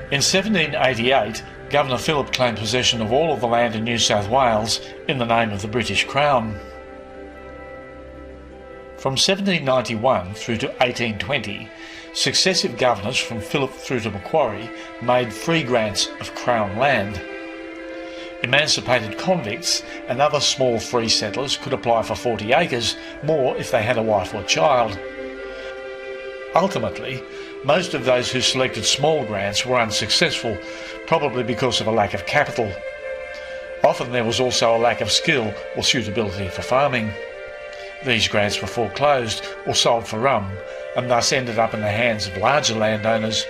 In 1788, Governor Phillip claimed possession of all of the land in New South Wales in the name of the British Crown. From 1791 through to 1820, successive governors from Phillip through to Macquarie made free grants of Crown land. Emancipated convicts and other small free settlers could apply for 40 acres, more if they had a wife or child. Ultimately, most of those who selected small grants were unsuccessful, probably because of a lack of capital. Often there was also a lack of skill or suitability for farming. These grants were foreclosed or sold for rum, and thus ended up in the hands of larger landowners.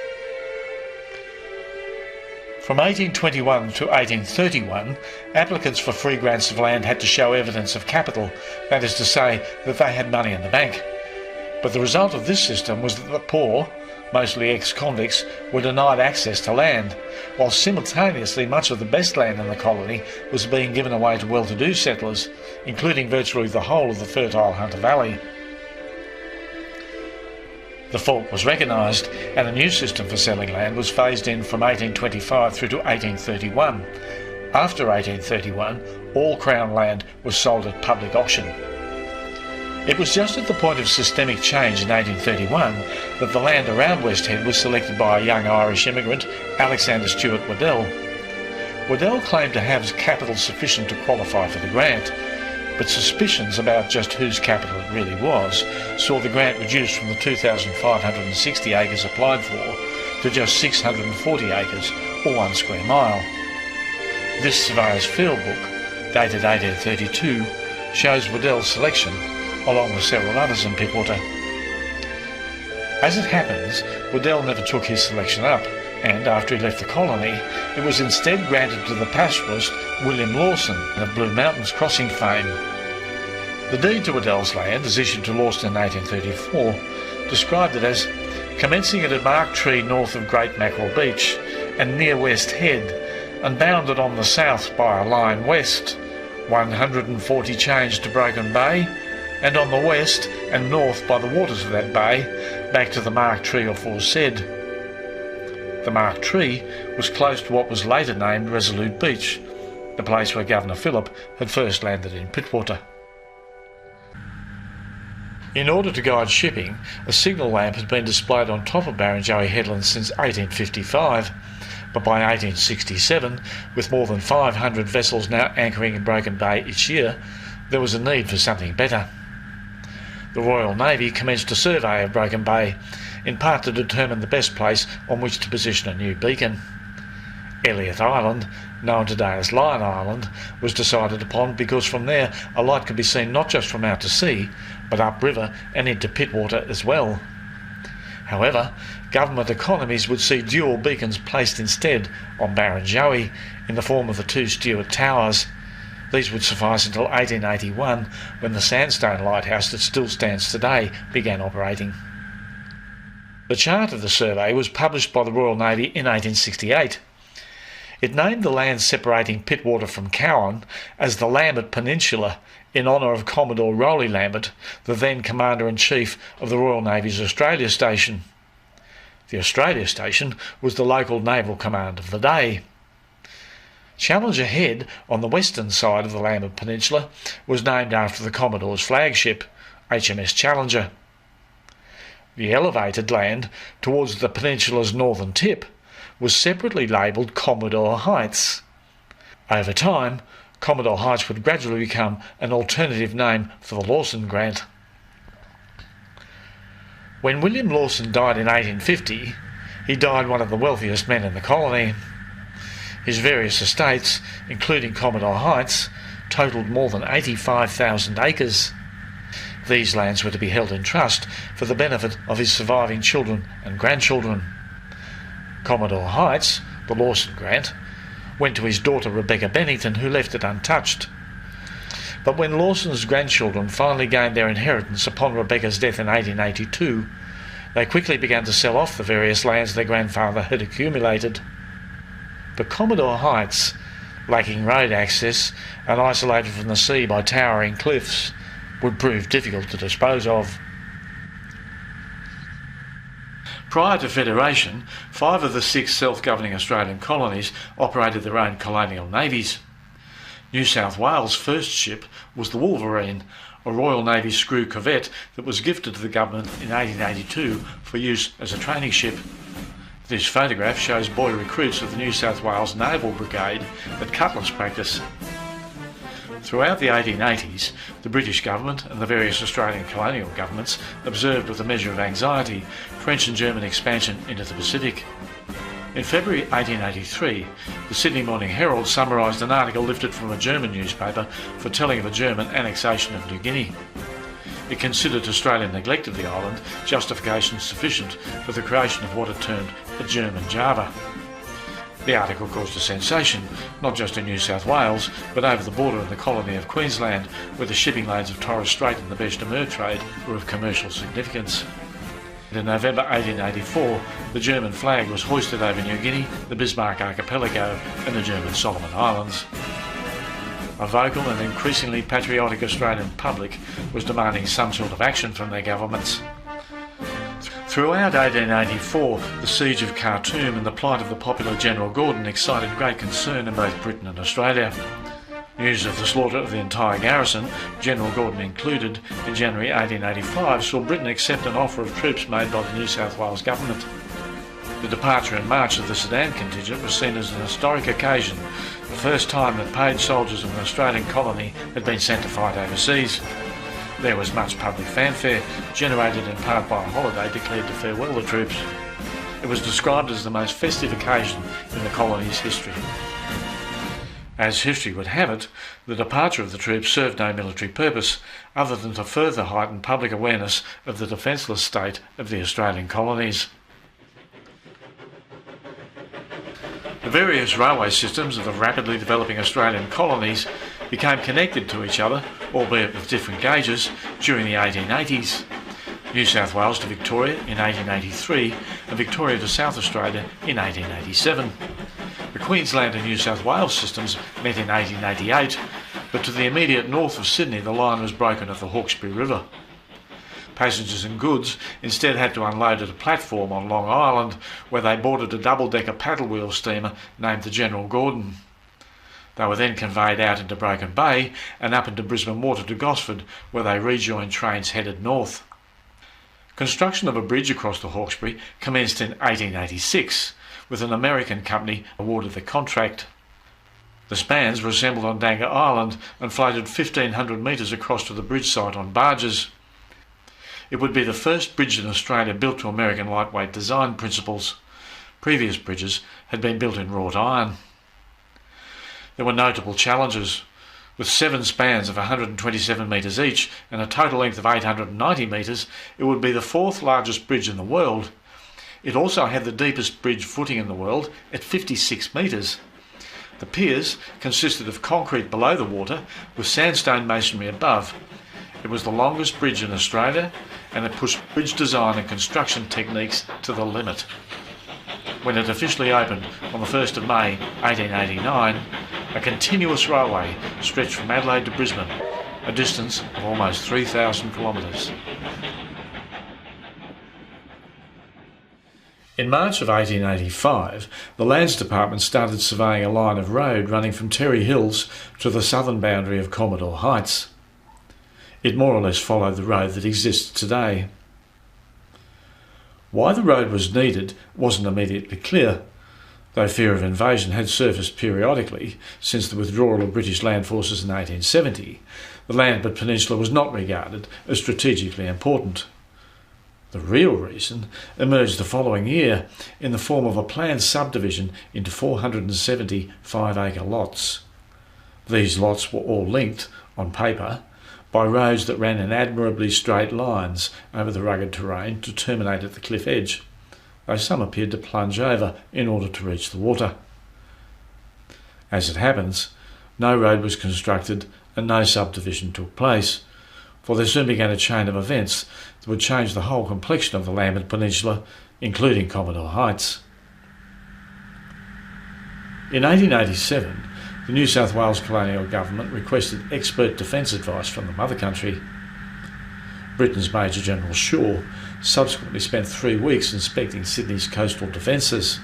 From 1821 to 1831, applicants for free grants of land had to show evidence of capital, that is to say, that they had money in the bank. But the result of this system was that the poor, mostly ex-convicts, were denied access to land, while simultaneously much of the best land in the colony was being given away to well-to-do settlers, including virtually the whole of the fertile Hunter Valley. The fault was recognised, and a new system for selling land was phased in from 1825 through to 1831. After 1831, all Crown land was sold at public auction. It was just at the point of systemic change in 1831 that the land around West Head was selected by a young Irish immigrant, Alexander Stewart Waddell. Waddell claimed to have capital sufficient to qualify for the grant, but suspicions about just whose capital it really was saw the grant reduced from the 2,560 acres applied for to just 640 acres, or 1 square mile. This surveyor's field book, dated 1832, shows Waddell's selection, along with several others in Pittwater. As it happens, Waddell never took his selection up, and after he left the colony, it was instead granted to the pastoralist William Lawson of Blue Mountains crossing fame. The deed to Waddell's land, as issued to Lawson in 1834, described it as commencing at a marked tree north of Great Mackerel Beach and near West Head, and bounded on the south by a line west, 140 change to Broken Bay, and on the west and north by the waters of that bay, back to the marked tree aforesaid. The marked tree was close to what was later named Resolute Beach, the place where Governor Phillip had first landed in Pittwater. In order to guide shipping, a signal lamp had been displayed on top of Barrenjoey Headland since 1855, but by 1867, with more than 500 vessels now anchoring in Broken Bay each year, there was a need for something better. The Royal Navy commenced a survey of Broken Bay, in part to determine the best place on which to position a new beacon. Elliot Island, known today as Lion Island, was decided upon because from there a light could be seen not just from out to sea, but upriver and into Pittwater as well. However, government economies would see dual beacons placed instead on Barrenjoey in the form of the 2 Stewart Towers. These would suffice until 1881, when the sandstone lighthouse that still stands today began operating. The chart of the survey was published by the Royal Navy in 1868. It named the land separating Pittwater from Cowan as the Lambert Peninsula in honour of Commodore Rowley Lambert, the then Commander-in-Chief of the Royal Navy's Australia Station. The Australia Station was the local naval command of the day. Challenger Head, on the western side of the Lambert Peninsula, was named after the Commodore's flagship, HMS Challenger. The elevated land towards the peninsula's northern tip was separately labelled Commodore Heights. Over time, Commodore Heights would gradually become an alternative name for the Lawson grant. When William Lawson died in 1850, he died one of the wealthiest men in the colony. His various estates, including Commodore Heights, totalled more than 85,000 acres. These lands were to be held in trust for the benefit of his surviving children and grandchildren. Commodore Heights, the Lawson grant, went to his daughter Rebecca Bennington, who left it untouched. But when Lawson's grandchildren finally gained their inheritance upon Rebecca's death in 1882, they quickly began to sell off the various lands their grandfather had accumulated. But Commodore Heights, lacking road access and isolated from the sea by towering cliffs, would prove difficult to dispose of. Prior to Federation, 5 of the 6 self-governing Australian colonies operated their own colonial navies. New South Wales' first ship was the Wolverine, a Royal Navy screw corvette that was gifted to the government in 1882 for use as a training ship. This photograph shows boy recruits of the New South Wales Naval Brigade at cutlass practice. Throughout the 1880s, the British government and the various Australian colonial governments observed with a measure of anxiety French and German expansion into the Pacific. In February 1883, the Sydney Morning Herald summarised an article lifted from a German newspaper foretelling of a German annexation of New Guinea. It considered Australian neglect of the island justification sufficient for the creation of what it termed a German Java. The article caused a sensation, not just in New South Wales, but over the border in the colony of Queensland, where the shipping lanes of Torres Strait and the Beche de Mer trade were of commercial significance. In November 1884, the German flag was hoisted over New Guinea, the Bismarck Archipelago and the German Solomon Islands. A vocal and increasingly patriotic Australian public was demanding some sort of action from their governments. Throughout 1884, the siege of Khartoum and the plight of the popular General Gordon excited great concern in both Britain and Australia. News of the slaughter of the entire garrison, General Gordon included, in January 1885 saw Britain accept an offer of troops made by the New South Wales government. The departure in March of the Sudan contingent was seen as an historic occasion, the first time that paid soldiers of an Australian colony had been sent to fight overseas. There was much public fanfare, generated in part by a holiday declared to farewell the troops. It was described as the most festive occasion in the colony's history. As history would have it, the departure of the troops served no military purpose other than to further heighten public awareness of the defenceless state of the Australian colonies. The various railway systems of the rapidly developing Australian colonies became connected to each other, albeit with different gauges, during the 1880s. New South Wales to Victoria in 1883 and Victoria to South Australia in 1887. The Queensland and New South Wales systems met in 1888, but to the immediate north of Sydney the line was broken at the Hawkesbury River. Passengers and goods instead had to unload at a platform on Long Island, where they boarded a double-decker paddle wheel steamer named the General Gordon. They were then conveyed out into Broken Bay and up into Brisbane Water to Gosford, where they rejoined trains headed north. Construction of a bridge across the Hawkesbury commenced in 1886, with an American company awarded the contract. The spans were assembled on Danga Island and floated 1,500 metres across to the bridge site on barges. It would be the first bridge in Australia built to American lightweight design principles. Previous bridges had been built in wrought iron. There were notable challenges. With 7 spans of 127 metres each and a total length of 890 metres, it would be the 4th largest bridge in the world. It also had the deepest bridge footing in the world at 56 metres. The piers consisted of concrete below the water with sandstone masonry above. It was the longest bridge in Australia and it pushed bridge design and construction techniques to the limit. When it officially opened on the 1st of May 1889, a continuous railway stretched from Adelaide to Brisbane, a distance of almost 3,000 kilometres. In March of 1885, the Lands Department started surveying a line of road running from Terry Hills to the southern boundary of Commodore Heights. It more or less followed the road that exists today. Why the road was needed wasn't immediately clear, though fear of invasion had surfaced periodically since the withdrawal of British land forces in 1870. The Lambert Peninsula was not regarded as strategically important. The real reason emerged the following year in the form of a planned subdivision into 470 5-acre lots. These lots were all linked, on paper, by roads that ran in admirably straight lines over the rugged terrain to terminate at the cliff edge, though some appeared to plunge over in order to reach the water. As it happens, no road was constructed and no subdivision took place, for there soon began a chain of events that would change the whole complexion of the Lambert Peninsula, including Commodore Heights. In 1887, the New South Wales colonial government requested expert defence advice from the mother country. Britain's Major General Shaw subsequently spent 3 weeks inspecting Sydney's coastal defences.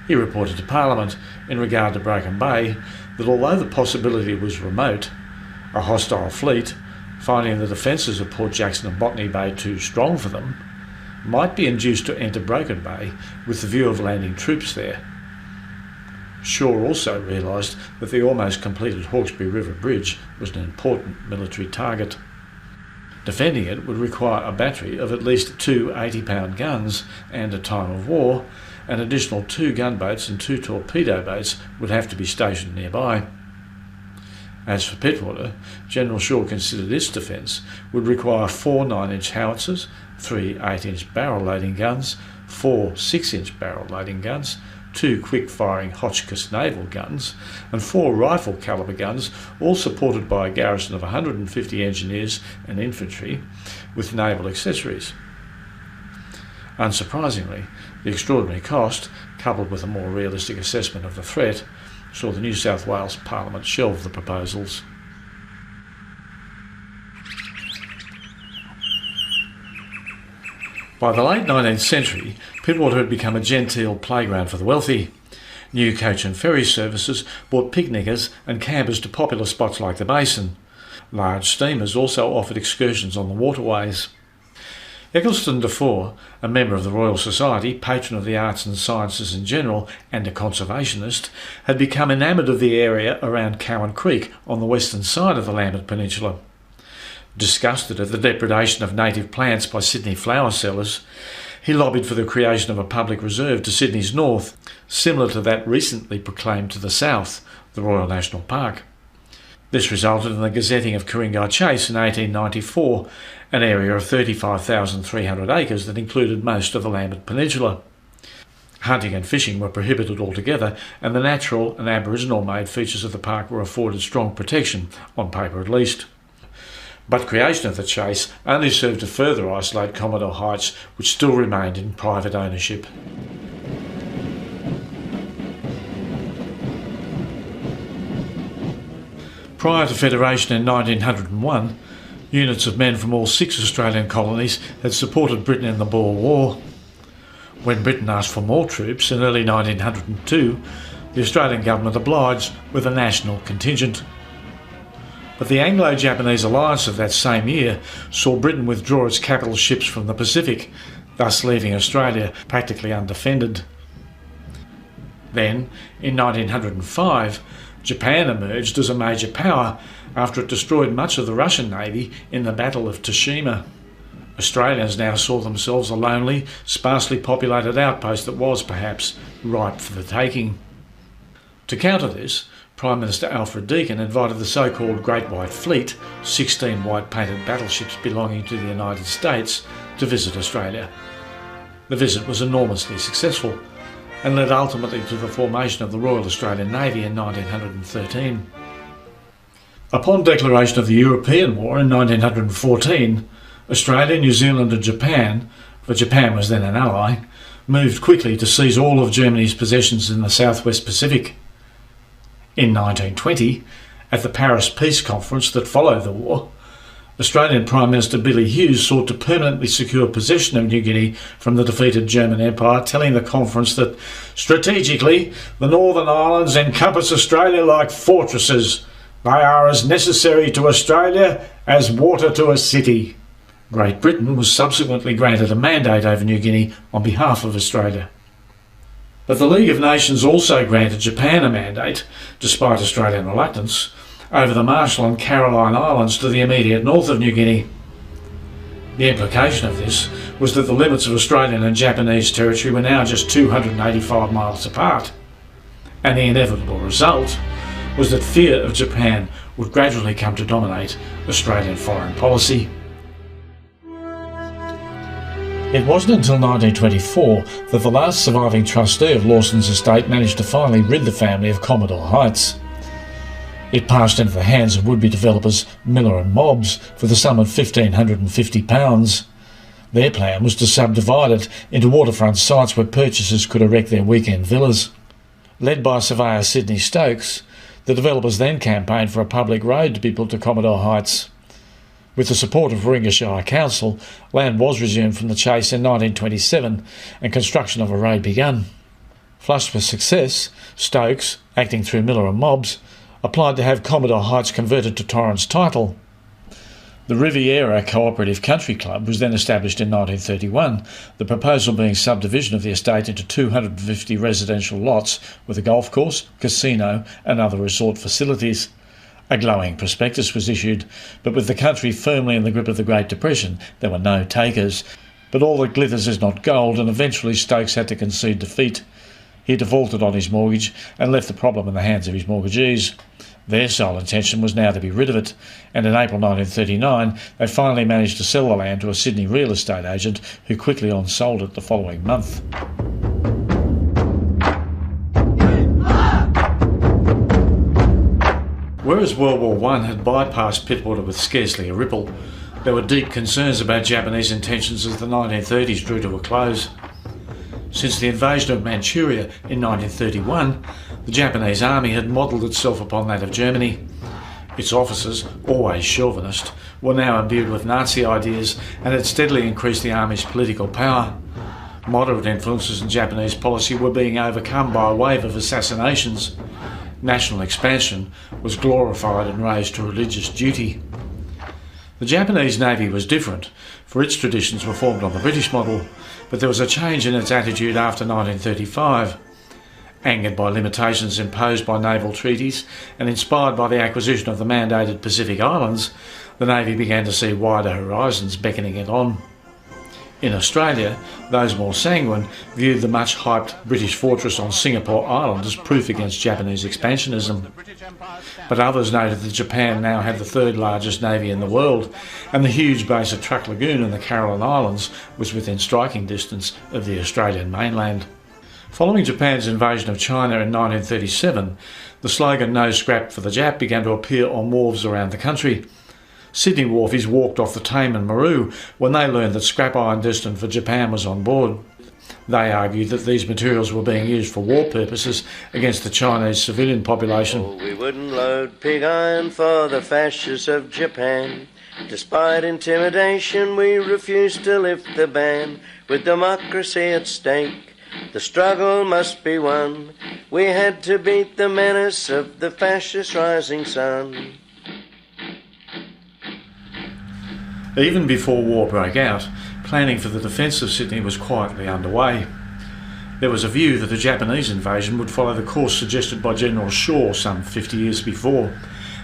He reported to Parliament in regard to Broken Bay that although the possibility was remote, a hostile fleet, finding the defences of Port Jackson and Botany Bay too strong for them, might be induced to enter Broken Bay with the view of landing troops there. Shaw also realised that the almost completed Hawkesbury River Bridge was an important military target. Defending it would require a battery of at least 2 80-pound guns, and at time of war, an additional 2 gunboats and 2 torpedo boats would have to be stationed nearby. As for Pittwater, General Shaw considered its defence would require 4 9-inch howitzers, 3 8-inch barrel-loading guns, 4 6-inch barrel-loading guns, 2 quick-firing Hotchkiss naval guns, and 4 rifle-calibre guns, all supported by a garrison of 150 engineers and infantry with naval accessories. Unsurprisingly, the extraordinary cost, coupled with a more realistic assessment of the threat, saw the New South Wales Parliament shelve the proposals. By the late 19th century, Pittwater had become a genteel playground for the wealthy. New coach and ferry services brought picnickers and campers to popular spots like the Basin. Large steamers also offered excursions on the waterways. Eccleston Dufour, a member of the Royal Society, patron of the arts and sciences in general, and a conservationist, had become enamoured of the area around Cowan Creek on the western side of the Lambert Peninsula. Disgusted at the depredation of native plants by Sydney flower sellers, he lobbied for the creation of a public reserve to Sydney's north, similar to that recently proclaimed to the south, the Royal National Park. This resulted in the gazetting of Kuringai Chase in 1894, an area of 35,300 acres that included most of the Lambert Peninsula. Hunting and fishing were prohibited altogether, and the natural and Aboriginal-made features of the park were afforded strong protection, on paper at least. But creation of the chase only served to further isolate Commodore Heights, which still remained in private ownership. Prior to Federation in 1901, units of men from all 6 Australian colonies had supported Britain in the Boer War. When Britain asked for more troops in early 1902, the Australian government obliged with a national contingent. But the Anglo-Japanese alliance of that same year saw Britain withdraw its capital ships from the Pacific, thus leaving Australia practically undefended. Then, in 1905, Japan emerged as a major power after it destroyed much of the Russian navy in the Battle of Tsushima. Australians now saw themselves a lonely, sparsely populated outpost that was, perhaps, ripe for the taking. To counter this, Prime Minister Alfred Deakin invited the so-called Great White Fleet, 16 white-painted battleships belonging to the United States, to visit Australia. The visit was enormously successful and led ultimately to the formation of the Royal Australian Navy in 1913. Upon declaration of the European War in 1914, Australia, New Zealand and Japan, for Japan was then an ally, moved quickly to seize all of Germany's possessions in the Southwest Pacific. In 1920, at the Paris Peace Conference that followed the war, Australian Prime Minister Billy Hughes sought to permanently secure possession of New Guinea from the defeated German Empire, telling the conference that, strategically, the Northern Islands encompass Australia like fortresses. They are as necessary to Australia as water to a city. Great Britain was subsequently granted a mandate over New Guinea on behalf of Australia. But the League of Nations also granted Japan a mandate, despite Australian reluctance, over the Marshall and Caroline Islands to the immediate north of New Guinea. The implication of this was that the limits of Australian and Japanese territory were now just 285 miles apart, and the inevitable result was that fear of Japan would gradually come to dominate Australian foreign policy. It wasn't until 1924 that the last surviving trustee of Lawson's estate managed to finally rid the family of Commodore Heights. It passed into the hands of would-be developers Miller and Mobbs for the sum of £1,550. Their plan was to subdivide it into waterfront sites where purchasers could erect their weekend villas. Led by surveyor Sidney Stokes, the developers then campaigned for a public road to be built to Commodore Heights. With the support of Kuringai Council, land was resumed from the Chase in 1927 and construction of a road begun. Flushed with success, Stokes, acting through Miller and Mobbs, applied to have Commodore Heights converted to Torrens title. The Riviera Cooperative Country Club was then established in 1931, the proposal being subdivision of the estate into 250 residential lots with a golf course, casino and other resort facilities. A glowing prospectus was issued, but with the country firmly in the grip of the Great Depression, there were no takers. But all that glitters is not gold, and eventually Stokes had to concede defeat. He defaulted on his mortgage and left the problem in the hands of his mortgagees. Their sole intention was now to be rid of it, and in April 1939 they finally managed to sell the land to a Sydney real estate agent who quickly on-sold it the following month. Whereas World War I had bypassed Pittwater with scarcely a ripple, there were deep concerns about Japanese intentions as the 1930s drew to a close. Since the invasion of Manchuria in 1931, the Japanese army had modelled itself upon that of Germany. Its officers, always chauvinist, were now imbued with Nazi ideas and had steadily increased the army's political power. Moderate influences in Japanese policy were being overcome by a wave of assassinations. National expansion was glorified and raised to religious duty. The Japanese Navy was different, for its traditions were formed on the British model, but there was a change in its attitude after 1935. Angered by limitations imposed by naval treaties and inspired by the acquisition of the mandated Pacific Islands, the Navy began to see wider horizons beckoning it on. In Australia, those more sanguine viewed the much-hyped British fortress on Singapore Island as proof against Japanese expansionism. But others noted that Japan now had the third largest navy in the world, and the huge base at Truk Lagoon in the Caroline Islands was within striking distance of the Australian mainland. Following Japan's invasion of China in 1937, the slogan "No scrap for the Jap" began to appear on wharves around the country. Sydney wharfies walked off the Tame and Maru when they learned that scrap iron destined for Japan was on board. They argued that these materials were being used for war purposes against the Chinese civilian population. Oh, we wouldn't load pig iron for the fascists of Japan. Despite intimidation, we refused to lift the ban. With democracy at stake, the struggle must be won. We had to beat the menace of the fascist rising sun. Even before war broke out, planning for the defence of Sydney was quietly underway. There was a view that a Japanese invasion would follow the course suggested by General Shaw some 50 years before,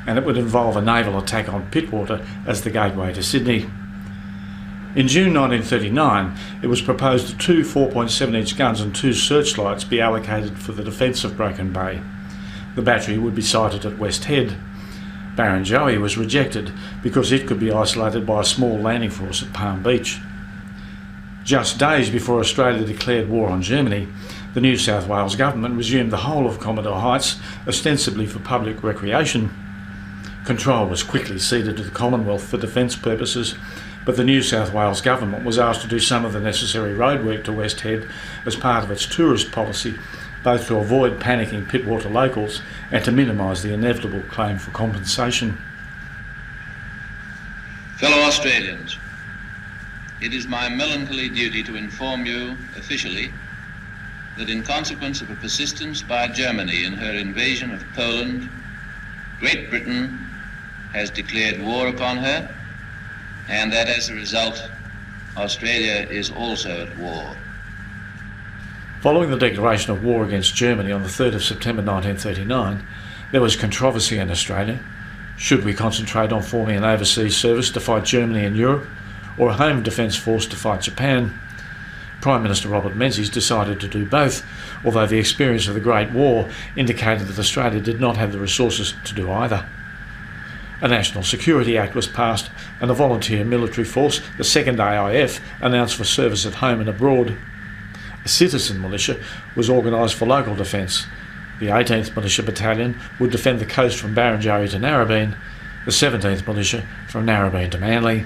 and it would involve a naval attack on Pittwater as the gateway to Sydney. In June 1939, it was proposed that 2 4.7-inch guns and 2 searchlights be allocated for the defence of Broken Bay. The battery would be sited at West Head. Barrenjoey was rejected because it could be isolated by a small landing force at Palm Beach. Just days before Australia declared war on Germany, the New South Wales government resumed the whole of Commodore Heights, ostensibly for public recreation. Control was quickly ceded to the Commonwealth for defence purposes, but the New South Wales government was asked to do some of the necessary roadwork to West Head as part of its tourist policy, both to avoid panicking Pittwater locals and to minimise the inevitable claim for compensation. Fellow Australians, it is my melancholy duty to inform you officially that in consequence of a persistence by Germany in her invasion of Poland, Great Britain has declared war upon her, and that as a result, Australia is also at war. Following the declaration of war against Germany on the 3rd of September 1939, there was controversy in Australia. Should we concentrate on forming an overseas service to fight Germany in Europe, or a home defence force to fight Japan? Prime Minister Robert Menzies decided to do both, although the experience of the Great War indicated that Australia did not have the resources to do either. A National Security Act was passed, and a volunteer military force, the 2nd AIF, announced for service at home and abroad. A citizen militia was organised for local defence. The 18th Militia Battalion would defend the coast from Barrenjoey to Narrabeen, the 17th Militia from Narrabeen to Manly.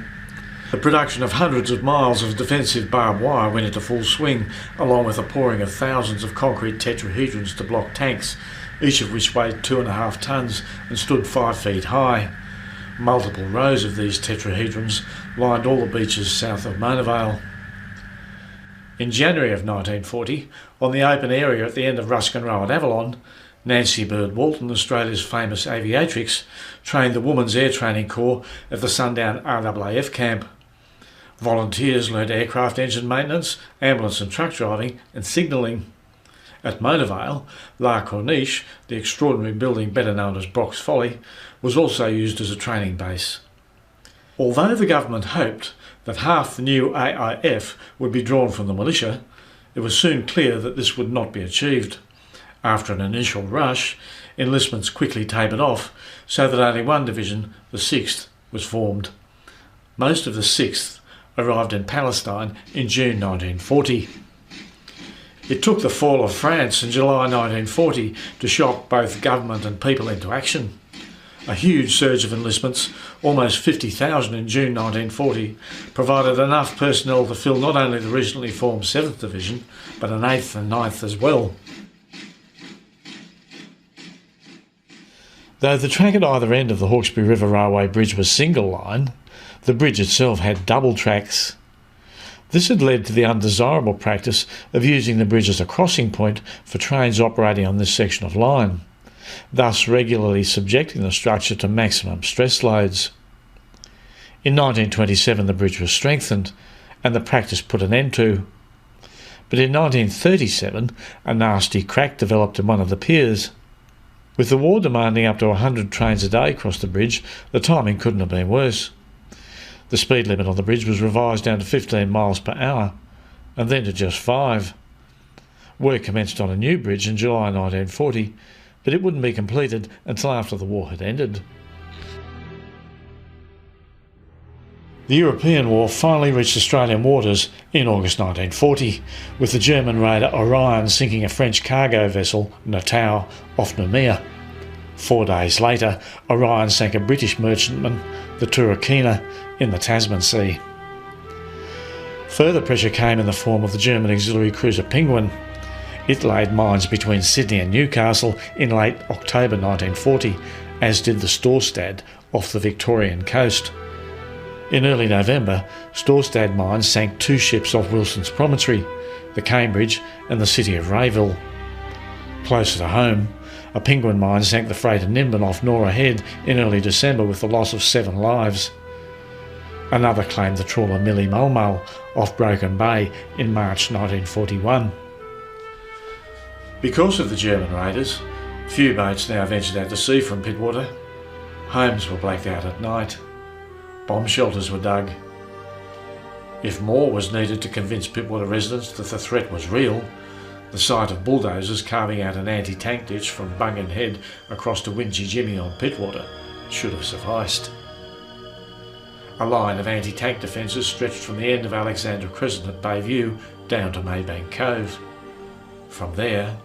The production of hundreds of miles of defensive barbed wire went into full swing, along with the pouring of thousands of concrete tetrahedrons to block tanks, each of which weighed 2.5 tonnes and stood 5 feet high. Multiple rows of these tetrahedrons lined all the beaches south of Mona Vale. In January of 1940, on the open area at the end of Ruskin Row at Avalon, Nancy Bird Walton, Australia's famous aviatrix, trained the Women's Air Training Corps at the Sundown RAAF camp. Volunteers learned aircraft engine maintenance, ambulance and truck driving, and signalling. At Mona Vale, La Corniche, the extraordinary building better known as Brock's Folly, was also used as a training base. Although the government hoped that half the new AIF would be drawn from the militia, it was soon clear that this would not be achieved. After an initial rush, enlistments quickly tapered off, so that only one division, the 6th, was formed. Most of the 6th arrived in Palestine in June 1940. It took the fall of France in July 1940 to shock both government and people into action. A huge surge of enlistments, almost 50,000 in June 1940, provided enough personnel to fill not only the recently formed 7th Division, but an 8th and 9th as well. Though the track at either end of the Hawkesbury River Railway Bridge was single line, the bridge itself had double tracks. This had led to the undesirable practice of using the bridge as a crossing point for trains operating on this section of line, thus regularly subjecting the structure to maximum stress loads. In 1927 the bridge was strengthened and the practice put an end to. But in 1937 a nasty crack developed in one of the piers. With the war demanding up to 100 trains a day across the bridge, the timing couldn't have been worse. The speed limit on the bridge was revised down to 15 miles per hour, and then to just 5. Work commenced on a new bridge in July 1940, but it wouldn't be completed until after the war had ended. The European War finally reached Australian waters in August 1940, with the German raider Orion sinking a French cargo vessel, Natal, off Noumea. 4 days later, Orion sank a British merchantman, the Turkina, in the Tasman Sea. Further pressure came in the form of the German auxiliary cruiser Penguin. It laid mines between Sydney and Newcastle in late October 1940, as did the Storstad off the Victorian coast. In early November, Storstad mines sank 2 ships off Wilson's Promontory, the Cambridge and the city of Rayville. Closer to home, a Penguin mine sank the freighter Nimbin off Nora Head in early December with the loss of 7 lives. Another claimed the trawler Millie Mulmull off Broken Bay in March 1941. Because of the German raiders, few boats now ventured out to sea from Pittwater. Homes were blacked out at night. Bomb shelters were dug. If more was needed to convince Pittwater residents that the threat was real, the sight of bulldozers carving out an anti-tank ditch from Bungan Head across to Wingy Jimmy on Pittwater should have sufficed. A line of anti-tank defences stretched from the end of Alexandra Crescent at Bayview down to Maybank Cove. From there,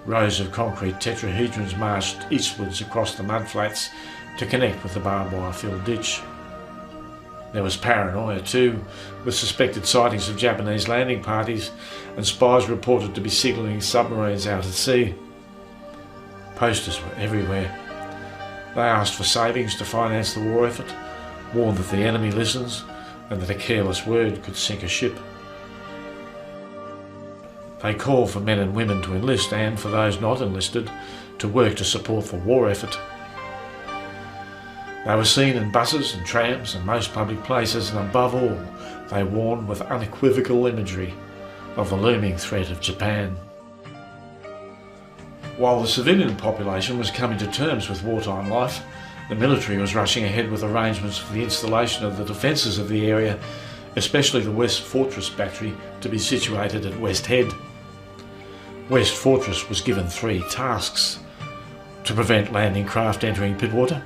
rows of concrete tetrahedrons marched eastwards across the mudflats to connect with the barbed wire-filled ditch. There was paranoia too, with suspected sightings of Japanese landing parties and spies reported to be signalling submarines out at sea. Posters were everywhere. They asked for savings to finance the war effort, warned that the enemy listens and that a careless word could sink a ship. They called for men and women to enlist and, for those not enlisted, to work to support the war effort. They were seen in buses and trams and most public places, and above all, they warned with unequivocal imagery of the looming threat of Japan. While the civilian population was coming to terms with wartime life, the military was rushing ahead with arrangements for the installation of the defences of the area, especially the West Fortress battery to be situated at West Head. West Fortress was given 3 tasks: to prevent landing craft entering Pittwater,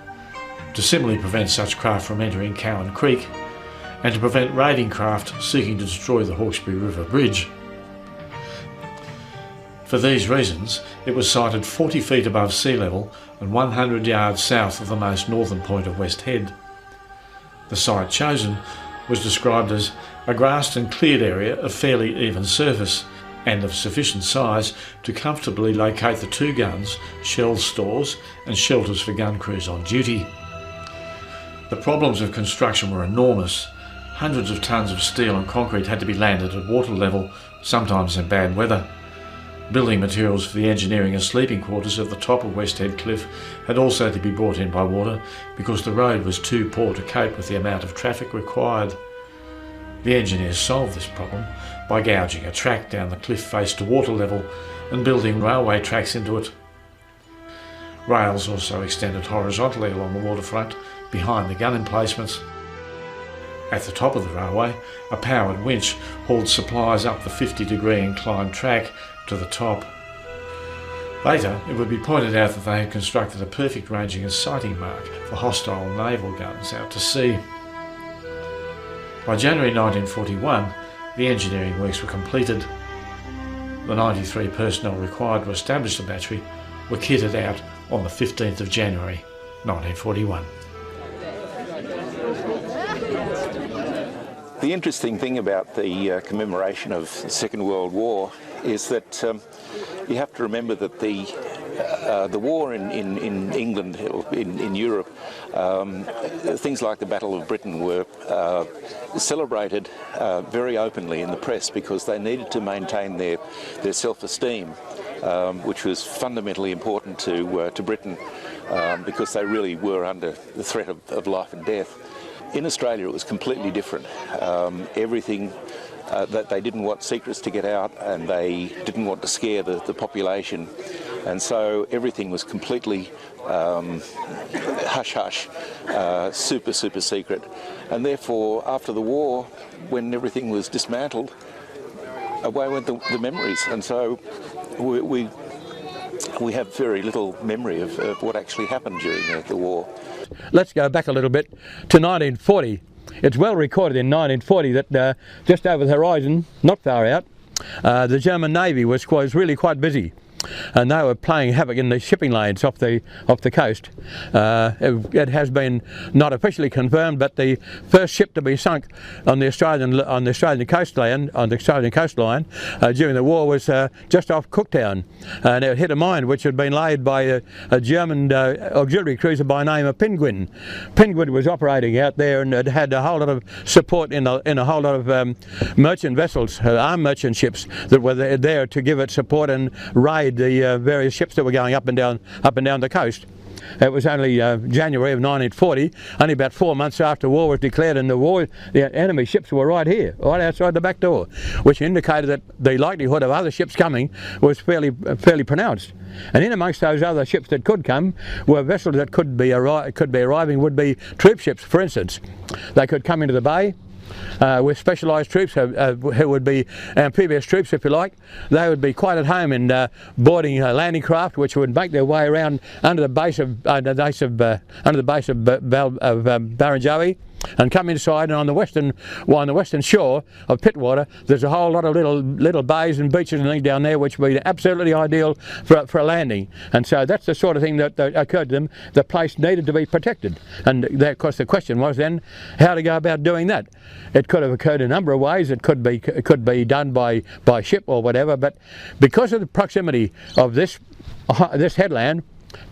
to similarly prevent such craft from entering Cowan Creek, and to prevent raiding craft seeking to destroy the Hawkesbury River Bridge. For these reasons, it was sited 40 feet above sea level and 100 yards south of the most northern point of West Head. The site chosen was described as a grassed and cleared area of fairly even surface and of sufficient size to comfortably locate the 2 guns, shell stores and shelters for gun crews on duty. The problems of construction were enormous. Hundreds of tonnes of steel and concrete had to be landed at water level, sometimes in bad weather. Building materials for the engineering and sleeping quarters at the top of West Head Cliff had also to be brought in by water because the road was too poor to cope with the amount of traffic required. The engineers solved this problem by gouging a track down the cliff face to water level and building railway tracks into it. Rails also extended horizontally along the waterfront behind the gun emplacements. At the top of the railway, a powered winch hauled supplies up the 50-degree inclined track to the top. Later, it would be pointed out that they had constructed a perfect ranging and sighting mark for hostile naval guns out to sea. By January 1941, the engineering works were completed. The 93 personnel required to establish the battery were kitted out on the 15th of January 1941. The interesting thing about the commemoration of the Second World War is that you have to remember that the war in England, in Europe, things like the Battle of Britain were celebrated very openly in the press because they needed to maintain their self-esteem, which was fundamentally important to Britain because they really were under the threat of life and death. In Australia it was completely different. Everything that they didn't want secrets to get out, and they didn't want to scare the population, and so everything was completely hush-hush, super secret, and therefore after the war, when everything was dismantled, away went the memories, and so we have very little memory of what actually happened during the war. Let's go back a little bit to 1940. It's well recorded in 1940 that just over the horizon, not far out, the German Navy was really quite busy, and they were playing havoc in the shipping lanes off the coast. It has been not officially confirmed, but the first ship to be sunk on the Australian coastline during the war was just off Cooktown, and it hit a mine which had been laid by a German auxiliary cruiser by the name of Penguin. Penguin was operating out there, and it had a whole lot of support in a whole lot of merchant vessels, armed merchant ships that were there to give it support and raid the various ships that were going up and down the coast. It was only January of 1940, only about 4 months after war was declared, and the enemy ships were right here, right outside the back door, which indicated that the likelihood of other ships coming was fairly pronounced. And in amongst those other ships that could come were vessels that could be arriving, would be troop ships, for instance. They could come into the bay with specialised troops who would be amphibious troops, if you like. They would be quite at home in boarding landing craft, which would make their way around under the base of Barrenjoey, and come inside, and on the western shore of Pittwater there's a whole lot of little bays and beaches and things down there which would be absolutely ideal for a landing. And so that's the sort of thing that occurred to them. The place needed to be protected, and of course the question was then how to go about doing that. It could have occurred in a number of ways. It could be done by ship or whatever, but because of the proximity of this headland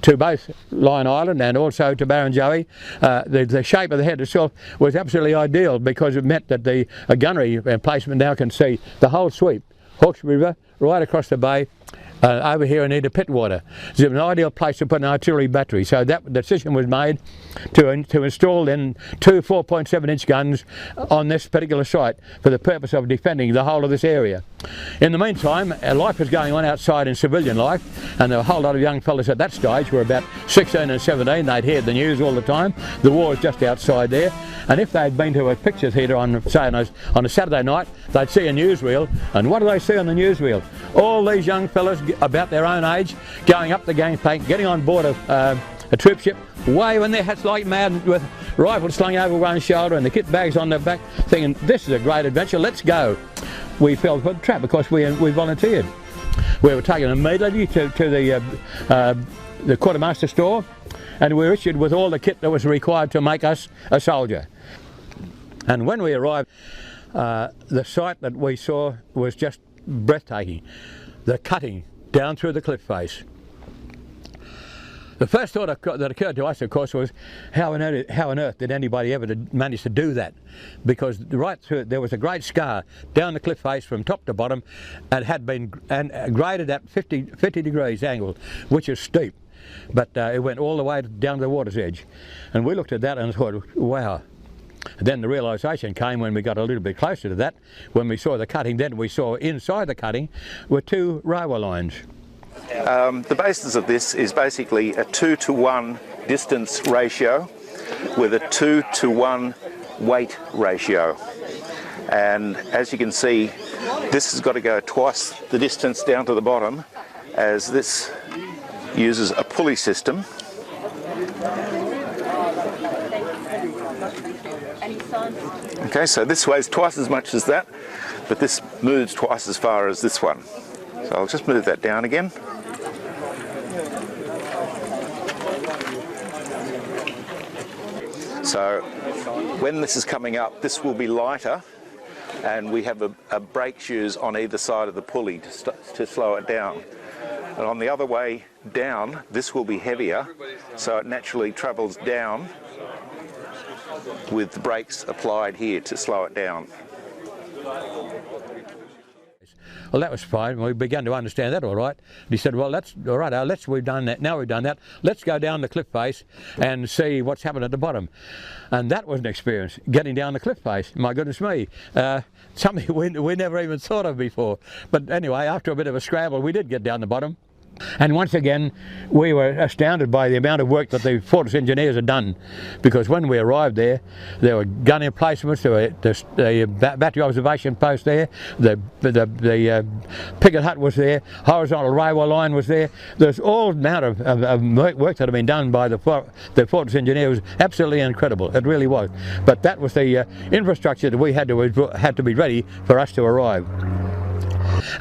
to both Lion Island and also to Barrenjoey, the shape of the head itself was absolutely ideal, because it meant that the gunnery emplacement now can see the whole sweep, Hawkesbury River, right across the bay, over here and into Pittwater. It's an ideal place to put an artillery battery. So that decision was made to install then two 4.7-inch guns on this particular site for the purpose of defending the whole of this area. In the meantime, life was going on outside in civilian life, and there were a whole lot of young fellas at that stage were about 16 and 17. They'd heard the news all the time. The war was just outside there, and if they'd been to a picture theatre on, say, on a Saturday night, they'd see a newsreel, and what do they see on the newsreel? All these young fellas about their own age going up the gangplank, getting on board a troop ship, waving their hats like mad with rifles slung over one shoulder and the kit bags on their back, thinking, this is a great adventure, let's go. We fell for the trap because we volunteered. We were taken immediately to the quartermaster store, and we were issued with all the kit that was required to make us a soldier. And when we arrived, the sight that we saw was just breathtaking. The cutting down through the cliff face. The first thought that occurred to us, of course, was how on earth did anybody ever manage to do that? Because right through it, there was a great scar down the cliff face from top to bottom, and had been graded at 50 degrees angle, which is steep. But it went all the way down to the water's edge. And we looked at that and thought, wow. And then the realisation came when we got a little bit closer to that. When we saw the cutting, then we saw inside the cutting were 2 railway lines. The basis of this is basically a 2-to-1 distance ratio with a 2-to-1 weight ratio. And as you can see, this has got to go twice the distance down to the bottom, as this uses a pulley system. Okay, so this weighs twice as much as that, but this moves twice as far as this one. So I'll just move that down again. So when this is coming up, this will be lighter, and we have a brake shoes on either side of the pulley to slow it down. And on the other way down, this will be heavier, so it naturally travels down with the brakes applied here to slow it down. Well, that was fine. We began to understand that all right. And he said, well, that's all right, we've done that. Now we've done that, let's go down the cliff face and see what's happened at the bottom. And that was an experience, getting down the cliff face. My goodness me. Something we never even thought of before. But anyway, after a bit of a scramble, we did get down the bottom. And once again, we were astounded by the amount of work that the Fortress engineers had done, because when we arrived there were gun emplacements, there were the battery observation post there, the picket hut was there, horizontal railway line was there. There's all amount of work that had been done by the Fortress engineers. It was absolutely incredible. It really was. But that was the infrastructure that we had to be ready for us to arrive.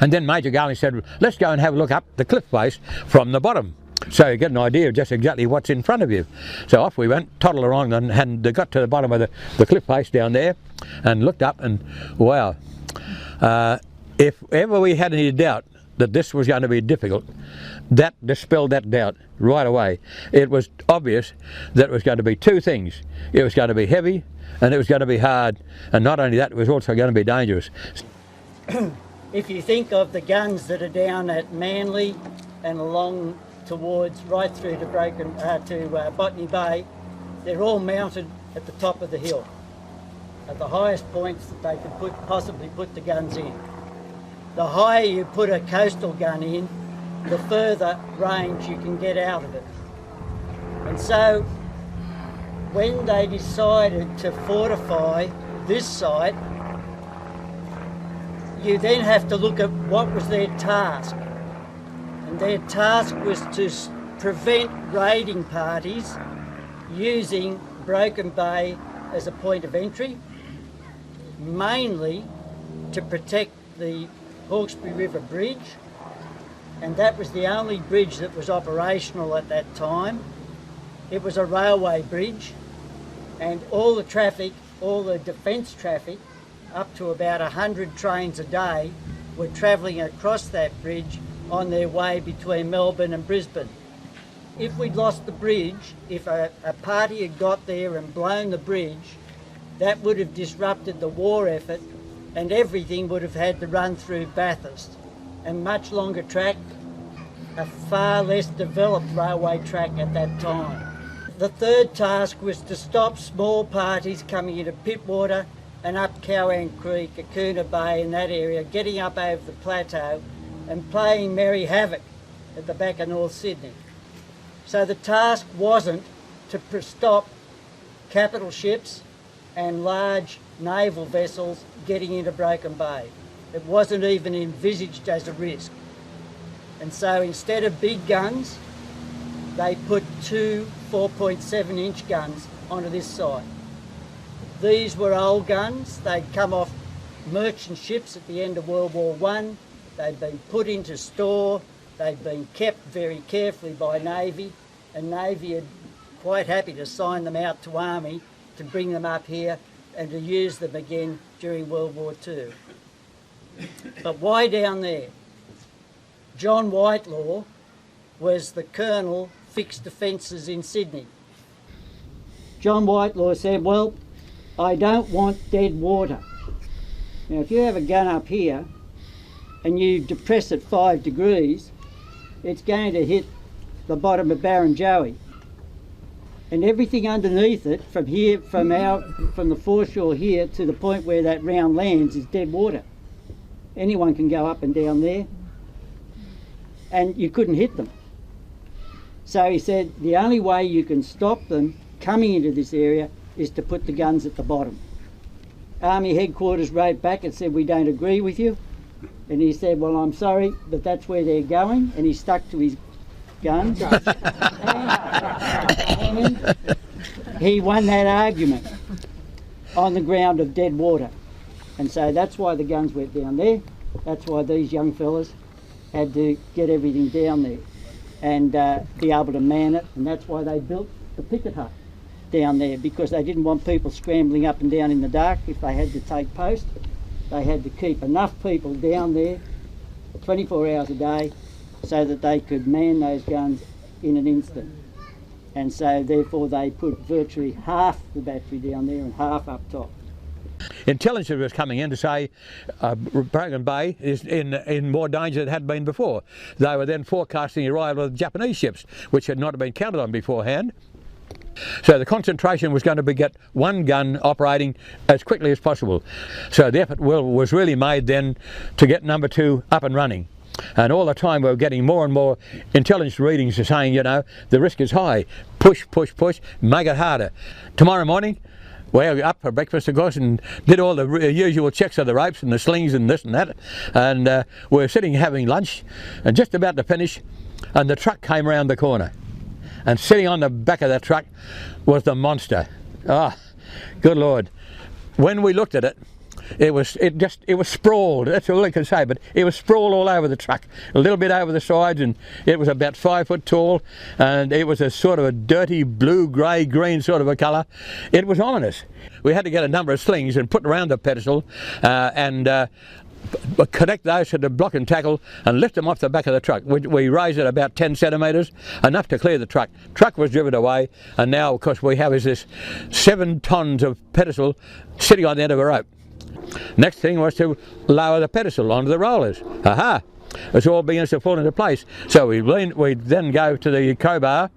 And then Major Garling said, let's go and have a look up the cliff face from the bottom, so you get an idea of just exactly what's in front of you. So off we went, toddled along, and got to the bottom of the cliff face down there and looked up, and wow, if ever we had any doubt that this was going to be difficult, that dispelled that doubt right away. It was obvious that it was going to be 2 things. It was going to be heavy and it was going to be hard, and not only that, it was also going to be dangerous. If you think of the guns that are down at Manly and along towards right through to Botany Bay, they're all mounted at the top of the hill, at the highest points that they could possibly put the guns in. The higher you put a coastal gun in, the further range you can get out of it. And so when they decided to fortify this site, you then have to look at what was their task. And their task was to prevent raiding parties using Broken Bay as a point of entry, mainly to protect the Hawkesbury River Bridge, and that was the only bridge that was operational at that time. It was a railway bridge, and all the traffic, all the defence traffic, up to about 100 trains a day, were travelling across that bridge on their way between Melbourne and Brisbane. If we'd lost the bridge, if a party had got there and blown the bridge, that would have disrupted the war effort, and everything would have had to run through Bathurst. And much longer track, a far less developed railway track at that time. The third task was to stop small parties coming into Pittwater and up Cowan Creek, Acuna Bay in that area, getting up over the plateau and playing merry havoc at the back of North Sydney. So the task wasn't to stop capital ships and large naval vessels getting into Broken Bay. It wasn't even envisaged as a risk. And so instead of big guns, they put 2 4.7-inch guns onto this site. These were old guns. They'd come off merchant ships at the end of World War I. They'd been put into store. They'd been kept very carefully by Navy, and Navy had quite happy to sign them out to Army to bring them up here and to use them again during World War II. But why down there? John Whitelaw was the colonel fixed defences in Sydney. John Whitelaw said, well, I don't want dead water. Now, if you have a gun up here and you depress it 5 degrees, it's going to hit the bottom of Barrenjoey. And everything underneath it, from here, from the foreshore here to the point where that round lands, is dead water. Anyone can go up and down there, and you couldn't hit them. So he said, the only way you can stop them coming into this area is to put the guns at the bottom. Army headquarters wrote back and said, we don't agree with you. And he said, well, I'm sorry, but that's where they're going. And he stuck to his guns. And he won that argument on the ground of dead water. And so that's why the guns went down there. That's why these young fellas had to get everything down there and be able to man it. And that's why they built the picket hut down there, because they didn't want people scrambling up and down in the dark if they had to take post. They had to keep enough people down there 24 hours a day so that they could man those guns in an instant. And so therefore they put virtually half the battery down there and half up top. Intelligence was coming in to say Broken Bay is in more danger than it had been before. They were then forecasting the arrival of Japanese ships, which had not been counted on beforehand. So the concentration was going to be get one gun operating as quickly as possible. So the effort was really made then to get number 2 up and running. And all the time we were getting more and more intelligence readings saying, you know, the risk is high. Push, push, push, make it harder. Tomorrow morning, we were up for breakfast, of course, and did all the usual checks of the ropes and the slings and this and that. And we were sitting having lunch and just about to finish, and the truck came around the corner. And sitting on the back of that truck was the monster. Ah, good Lord. When we looked at it, it was sprawled. That's all I can say, but it was sprawled all over the truck, a little bit over the sides, and it was about 5 foot tall, and it was a sort of a dirty blue, grey, green sort of a colour. It was ominous. We had to get a number of slings and put around the pedestal and connect those to the block and tackle and lift them off the back of the truck. We raised it about 10 centimetres, enough to clear the truck. Truck was driven away, and now of course we have is this 7 tonnes of pedestal sitting on the end of a rope. Next thing was to lower the pedestal onto the rollers. Aha! It's all begins to fall into place. So we then go to the crowbar,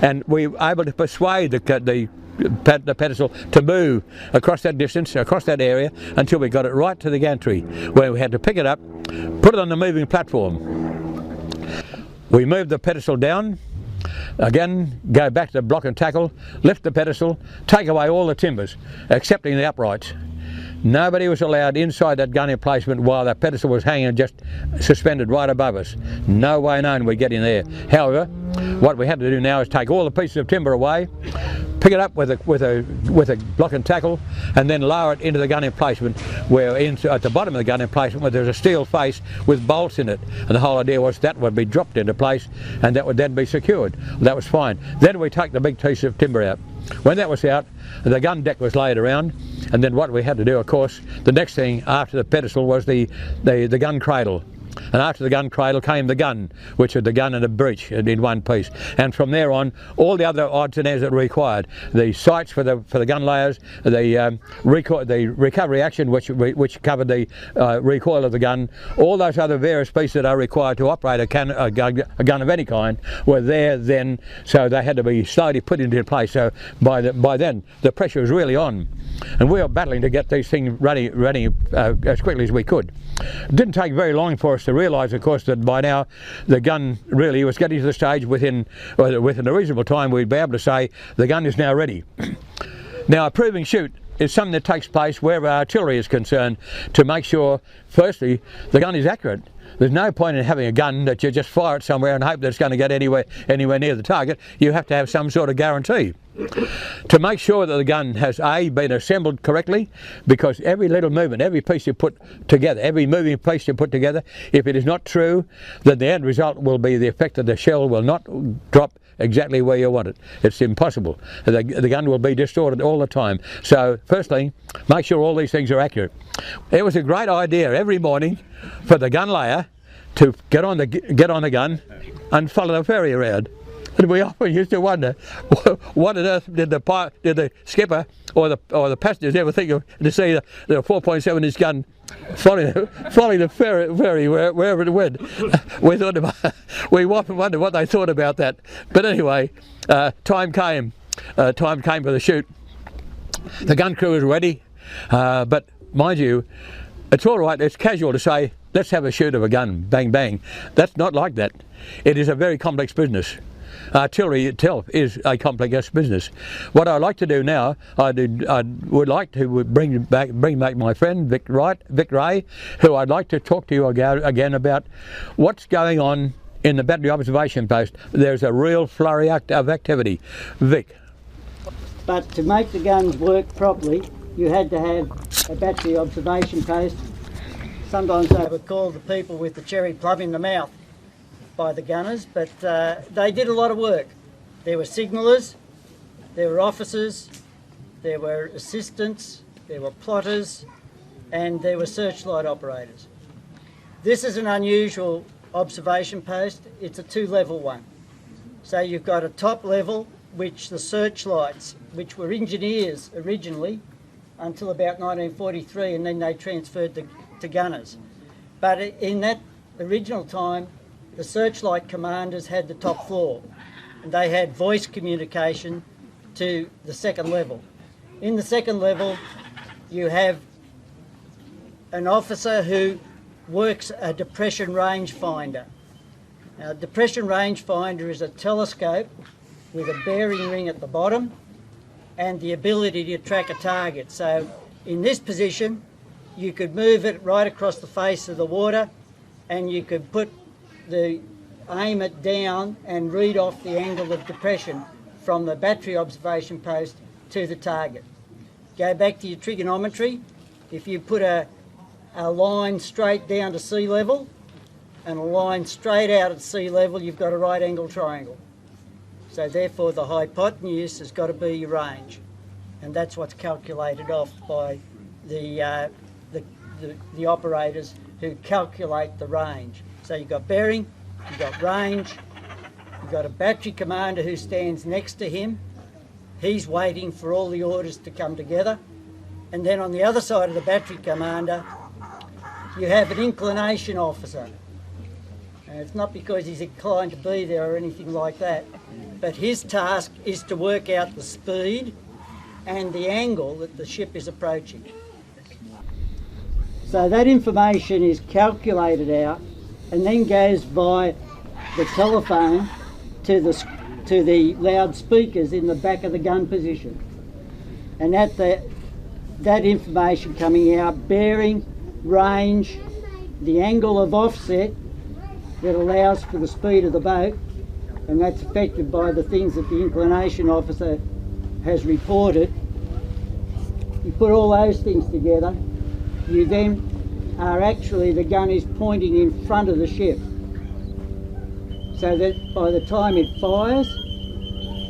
and we were able to persuade the pedestal to move across that distance, across that area, until we got it right to the gantry, where we had to pick it up, put it on the moving platform. We moved the pedestal down, again go back to the block and tackle, lift the pedestal, take away all the timbers, excepting the uprights. Nobody was allowed inside that gun emplacement while that pedestal was hanging just suspended right above us. No way known we'd get in there. However, what we had to do now is take all the pieces of timber away, pick it up with a block and tackle, and then lower it into the gun emplacement, where at the bottom of the gun emplacement where there's a steel face with bolts in it, and the whole idea was that would be dropped into place and that would then be secured. That was fine. Then we take the big piece of timber out. When that was out, the gun deck was laid around, and then what we had to do, of course, the next thing after the pedestal was the gun cradle. And after the gun cradle came the gun, which was the gun and a breech in one piece. And from there on, all the other odds and ends that were required. The sights for the gun layers, the recovery action, which covered the recoil of the gun, all those other various pieces that are required to operate a gun of any kind were there then, so they had to be slowly put into place. So by then, the pressure was really on. And we were battling to get these things running as quickly as we could. It didn't take very long for us to realise, of course, that by now the gun really was getting to the stage within a reasonable time we'd be able to say the gun is now ready. Now, a proving shoot is something that takes place wherever artillery is concerned to make sure, firstly, the gun is accurate. There's no point in having a gun that you just fire it somewhere and hope that it's going to get anywhere near the target. You have to have some sort of guarantee. To make sure that the gun has been assembled correctly, because every little movement, every piece you put together, every moving piece you put together, if it is not true, then the end result will be the effect that the shell will not drop exactly where you want it. It's impossible. The gun will be distorted all the time. So firstly, make sure all these things are accurate. It was a great idea every morning for the gun layer to get on the gun and follow the ferry around. And we often used to wonder, what on earth did the skipper or the passengers ever think of to see the 4.7-inch gun following the ferry wherever it went? We often wondered what they thought about that. But anyway, time came. Time came for the shoot. The gun crew was ready, but mind you, it's all right. It's casual to say, let's have a shoot of a gun, bang bang. That's not like that. It is a very complex business. Artillery itself is a complex business. What I'd like to do now, I would like to bring back my friend Vic Ray, who I'd like to talk to you again about what's going on in the battery observation post. There's a real flurry of activity. Vic. But to make the guns work properly, you had to have a battery observation post. Sometimes they were called the people with the cherry plum in the mouth by the gunners, but they did a lot of work. There were signallers, there were officers, there were assistants, there were plotters, and there were searchlight operators. This is an unusual observation post. It's a two-level one. So you've got a top level, which the searchlights, which were engineers originally until about 1943, and then they transferred to gunners. But in that original time, the searchlight commanders had the top floor, and they had voice communication to the second level. In the second level, you have an officer who works a depression rangefinder. Now, a depression rangefinder is a telescope with a bearing ring at the bottom and the ability to track a target. So in this position, you could move it right across the face of the water, and you could aim it down and read off the angle of depression from the battery observation post to the target. Go back to your trigonometry. If you put a line straight down to sea level and a line straight out at sea level, you've got a right angle triangle. So therefore the hypotenuse has got to be your range, and that's what's calculated off by the operators who calculate the range. So you've got bearing, you've got range, you've got a battery commander who stands next to him. He's waiting for all the orders to come together. And then on the other side of the battery commander, you have an inclination officer. And it's not because he's inclined to be there or anything like that, but his task is to work out the speed and the angle that the ship is approaching. So that information is calculated out and then goes by the telephone to the loudspeakers in the back of the gun position. And that information coming out, bearing, range, the angle of offset that allows for the speed of the boat, and that's affected by the things that the inclination officer has reported. You put all those things together, you then are actually, the gun is pointing in front of the ship, so that by the time it fires,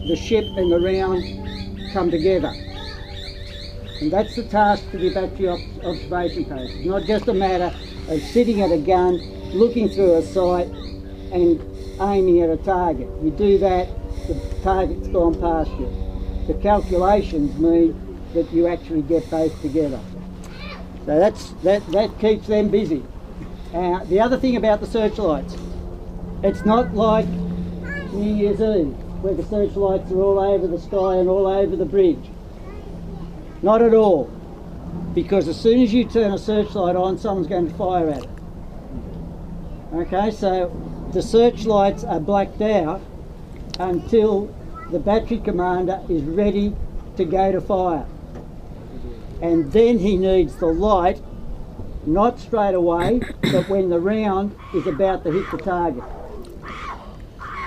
the ship and the round come together. And that's the task for the battery observation post. It's not just a matter of sitting at a gun, looking through a sight and aiming at a target. You do that, the target's gone past you. The calculations mean that you actually get both together. So that keeps them busy. The other thing about the searchlights, it's not like New Year's Eve, where the searchlights are all over the sky and all over the bridge. Not at all. Because as soon as you turn a searchlight on, someone's going to fire at it. Okay, so the searchlights are blacked out until the battery commander is ready to go to fire. And then he needs the light, not straight away, but when the round is about to hit the target.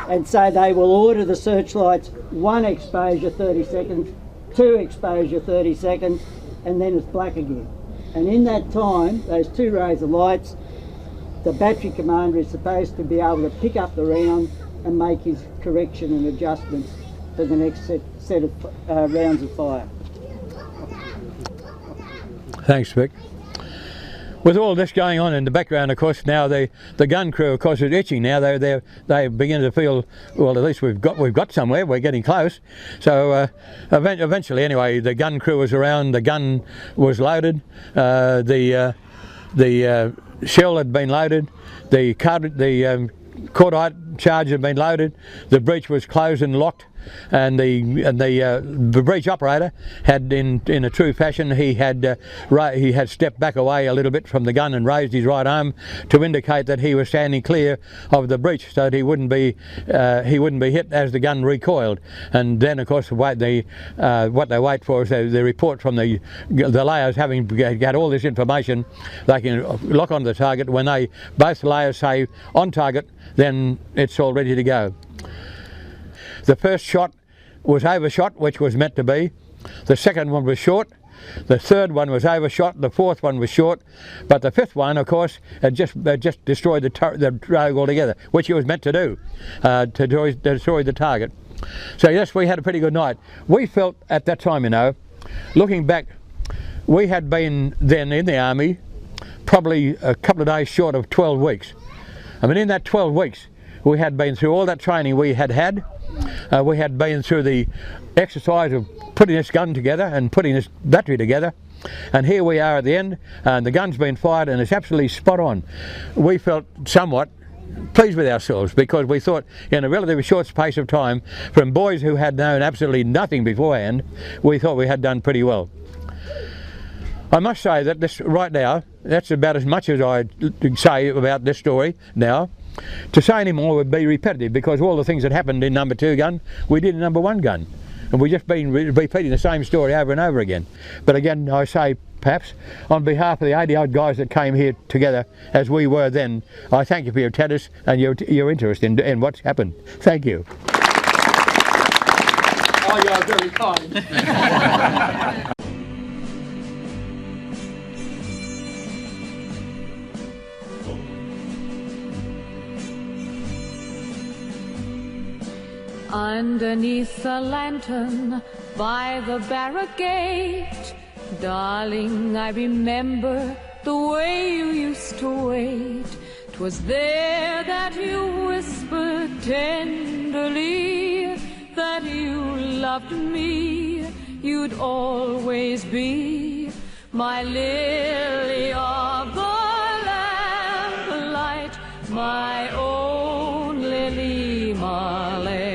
And so they will order the searchlights 1 exposure 30 seconds, 2 exposure 30 seconds, and then it's black again. And in that time, those 2 rows of lights, the battery commander is supposed to be able to pick up the round and make his correction and adjustments for the next set of rounds of fire. Thanks, Vic. with all this going on in the background, of course, now the gun crew, of course, is itching now. They begin to feel, well, at least we've got somewhere. We're getting close. So eventually, anyway, the gun crew was around. The gun was loaded. The shell had been loaded. The cordite charge had been loaded. The breech was closed and locked. And the breech operator had, in a true fashion, he had stepped back away a little bit from the gun and raised his right arm to indicate that he was standing clear of the breech, so that he wouldn't be hit as the gun recoiled. And then, of course, what they wait for is the report from the layers, having got all this information. They can lock onto the target. When both layers say on target, then it's all ready to go. The first shot was overshot, which was meant to be. The second one was short. The third one was overshot. The fourth one was short. But the fifth one, of course, had just destroyed the rogue altogether, which it was meant to do, to destroy the target. So yes, we had a pretty good night. We felt at that time, you know, looking back, we had been then in the army probably a couple of days short of 12 weeks. I mean, in that 12 weeks, we had been through all that training we had. We had been through the exercise of putting this gun together and putting this battery together, and here we are at the end, and the gun's been fired and it's absolutely spot on. We felt somewhat pleased with ourselves, because we thought in a relatively short space of time, from boys who had known absolutely nothing beforehand, we thought we had done pretty well. I must say that this right now, that's about as much as I say about this story now. To say any more would be repetitive, because all the things that happened in number 2 gun, we did in number 1 gun. And we've just been repeating the same story over and over again. But again, I say, perhaps, on behalf of the 80-odd guys that came here together, as we were then, I thank you for your attendance and your interest in what's happened. Thank you. Oh, you're very kind. Underneath the lantern by the barrack gate, darling, I remember the way you used to wait. 'Twas there that you whispered tenderly that you loved me, you'd always be my lily of the lamplight, my own Lily Marley.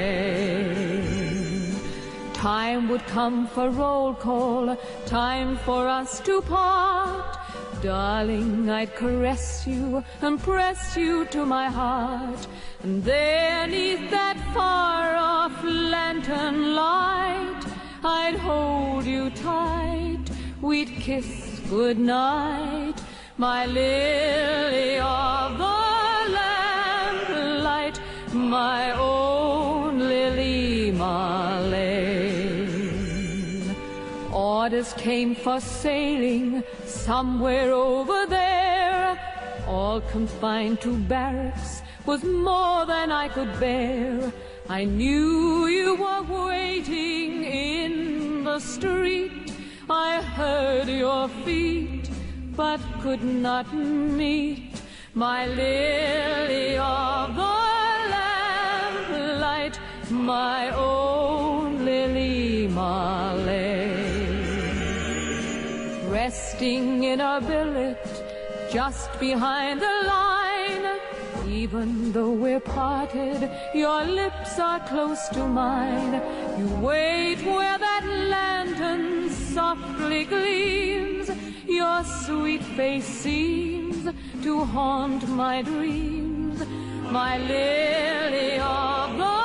Time would come for roll call, time for us to part. Darling, I'd caress you and press you to my heart. And there, 'neath that far-off lantern light, I'd hold you tight, we'd kiss goodnight, my lily of the lamplight, my own Lily Marley. Orders came for sailing somewhere over there, all confined to barracks was more than I could bear. I knew you were waiting in the street, I heard your feet but could not meet, my lily of the lamplight, my own Lily Marley. Resting in a billet just behind the line, even though we're parted, your lips are close to mine. You wait where that lantern softly gleams, your sweet face seems to haunt my dreams, my lily of the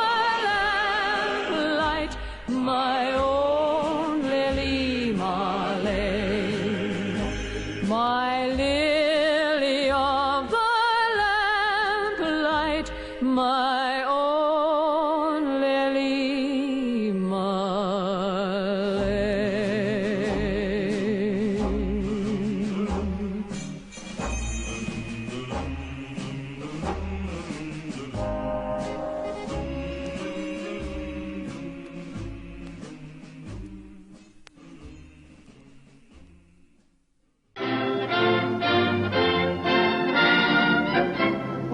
lamplight, my own Lily Marley. My lily of the lamplight, my own Lily Marley.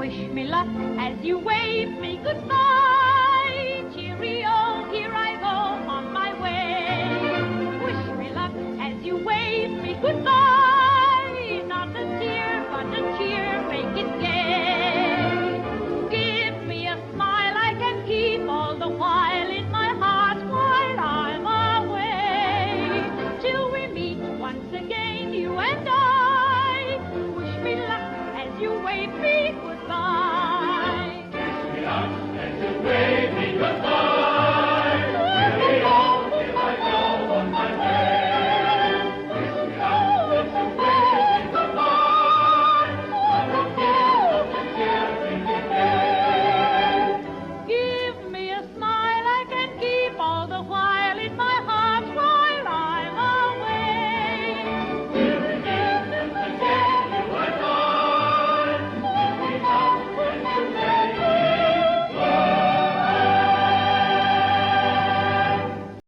Wish me luck as you wave me goodbye. Cheerio, here I go on my way. Wish me luck as you wave me goodbye. Not a tear, but a cheer, make it gay. Give me a smile I can keep all the while in my heart while I'm away. Till we meet once again, you and I. Wish me luck as you wave me goodbye. Wish me luck as you wave